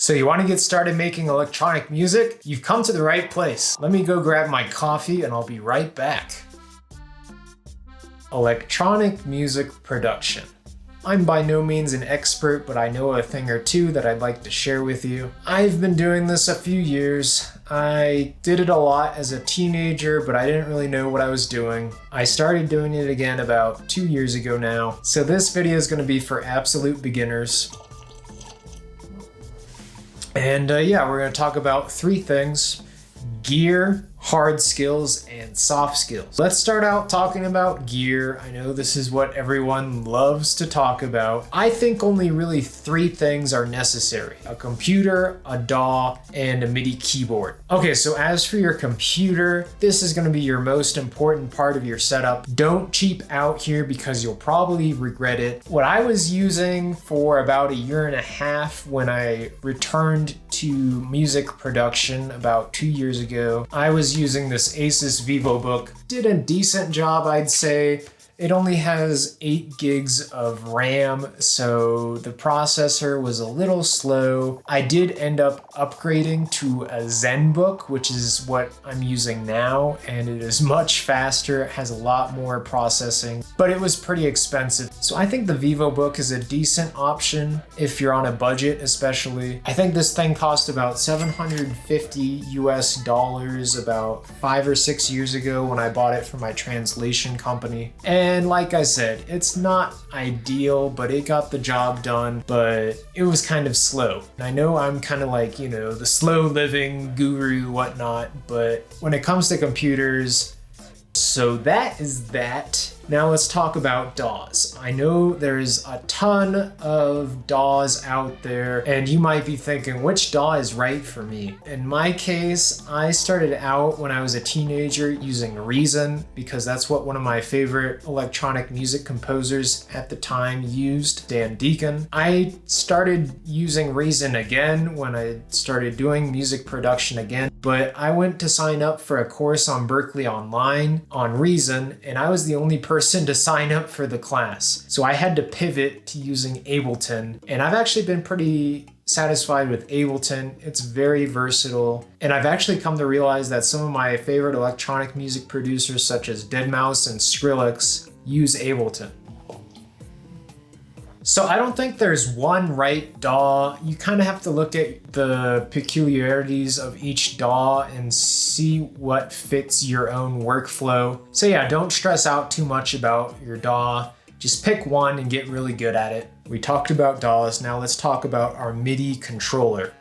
So you want to get started making electronic music? You've come to the right place. Let me go grab my coffee and I'll be right back. Electronic music production. I'm by no means an expert, but I know a thing or two that I'd like to share with you. I've been doing this a few years. I did it a lot as a teenager, but I didn't really know what I was doing. I started doing it again about 2 years ago now. So this video is going to be for absolute beginners. And yeah, we're going to talk about 3 things: gear, hard skills, and soft skills. Let's start out talking about gear. I know this is what everyone loves to talk about. I think only really 3 things are necessary: a computer, a DAW, and a MIDI keyboard. Okay, so as for your computer, this is going to be your most important part of your setup. Don't cheap out here because you'll probably regret it. What I was using for about 1.5 years when I returned to music production about 2 years ago, I was using this Asus VivoBook. Did a decent job, I'd say. It only has 8 gigs of RAM, so the processor was a little slow. I did end up upgrading to a ZenBook, which is what I'm using now, and it is much faster. It has a lot more processing, but it was pretty expensive. So I think the VivoBook is a decent option if you're on a budget, especially. I think this thing cost about $750 US about 5 or 6 years ago when I bought it from my translation company. And like I said, it's not ideal, but it got the job done, but it was kind of slow. I know I'm kind of like, you know, the slow living guru, whatnot, but when it comes to computers, so that is that. Now let's talk about DAWs. I know there's a ton of DAWs out there, and you might be thinking, which DAW is right for me? In my case, I started out when I was a teenager using Reason because that's what one of my favorite electronic music composers at the time used, Dan Deacon. I started using Reason again when I started doing music production again, but I went to sign up for a course on Berklee Online on Reason, and I was the only person to sign up for the class. So I had to pivot to using Ableton, and I've actually been pretty satisfied with Ableton. It's very versatile, and I've actually come to realize that some of my favorite electronic music producers such as Deadmau5 and Skrillex use Ableton. So I don't think there's one right DAW. You kind of have to look at the peculiarities of each DAW and see what fits your own workflow. So yeah, don't stress out too much about your DAW. Just pick one and get really good at it. We talked about DAWs, now let's talk about our MIDI controller.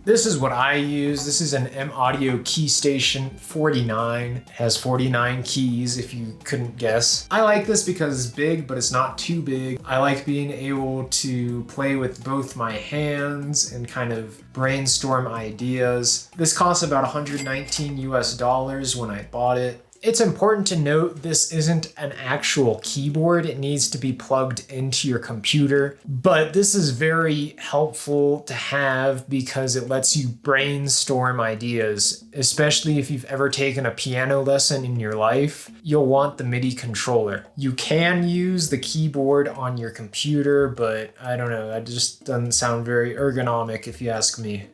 This is what I use. This is an M-Audio KeyStation 49. It has 49 keys, if you couldn't guess. I like this because it's big, but it's not too big. I like being able to play with both my hands and kind of brainstorm ideas. This cost about $119 US when I bought it. It's important to note this isn't an actual keyboard. It needs to be plugged into your computer, but this is very helpful to have because it lets you brainstorm ideas, especially if you've ever taken a piano lesson in your life. You'll want the MIDI controller. You can use the keyboard on your computer, but I don't know, that just doesn't sound very ergonomic if you ask me.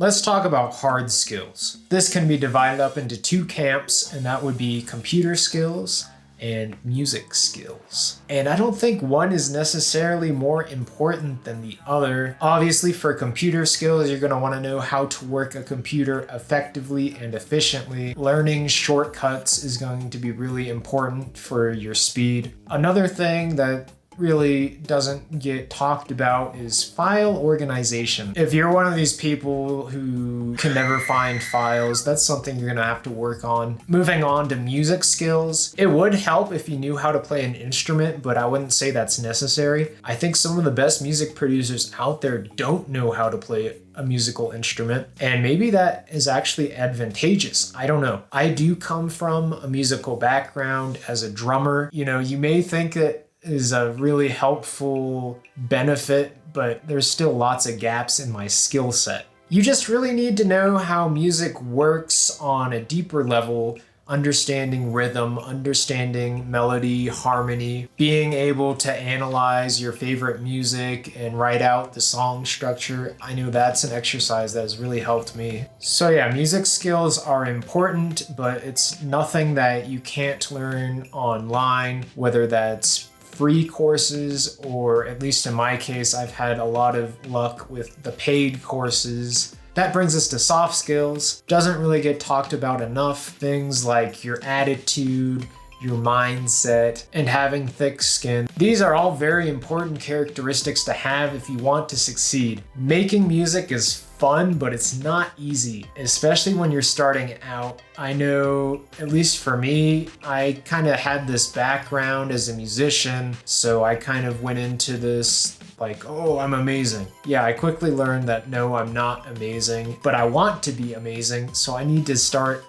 Let's talk about hard skills. This can be divided up into 2 camps, and that would be computer skills and music skills. And I don't think one is necessarily more important than the other. Obviously, for computer skills, you're gonna wanna know how to work a computer effectively and efficiently. Learning shortcuts is going to be really important for your speed. Another thing that really doesn't get talked about is file organization. If you're one of these people who can never find files, that's something you're gonna have to work on. Moving on to music skills, it would help if you knew how to play an instrument, but I wouldn't say that's necessary. I think some of the best music producers out there don't know how to play a musical instrument, and maybe that is actually advantageous. I don't know. I do come from a musical background as a drummer. You know, you may think that is a really helpful benefit, but there's still lots of gaps in my skill set. You just really need to know how music works on a deeper level understanding rhythm, understanding melody, harmony, being able to analyze your favorite music and write out the song structure. I know that's an exercise that has really helped me. So yeah, music skills are important, but it's nothing that you can't learn online, whether that's free courses, or at least in my case, I've had a lot of luck with the paid courses. That brings us to soft skills. Doesn't really get talked about enough. Things like your attitude, your mindset, and having thick skin. These are all very important characteristics to have if you want to succeed. Making music is fun, but it's not easy, especially when you're starting out. I know, at least for me, I kind of had this background as a musician, so I kind of went into this like, oh, I'm amazing. Yeah, I quickly learned that no, I'm not amazing, but I want to be amazing, so I need to start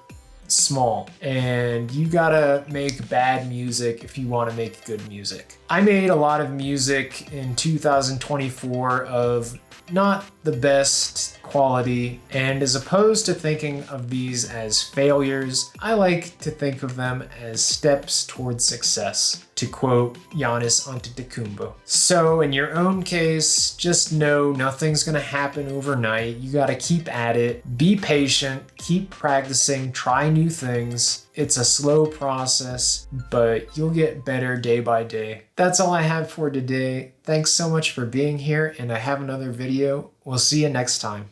small. And you gotta make bad music if you want to make good music. I made a lot of music in 2024 of not the best quality, and as opposed to thinking of these as failures, I like to think of them as steps towards success, to quote Giannis Antetokounmpo. So in your own case, just know nothing's gonna happen overnight. You gotta keep at it, be patient, keep practicing, try new things. It's a slow process, but you'll get better day by day. That's all I have for today. Thanks so much for being here, and I have another video. We'll see you next time.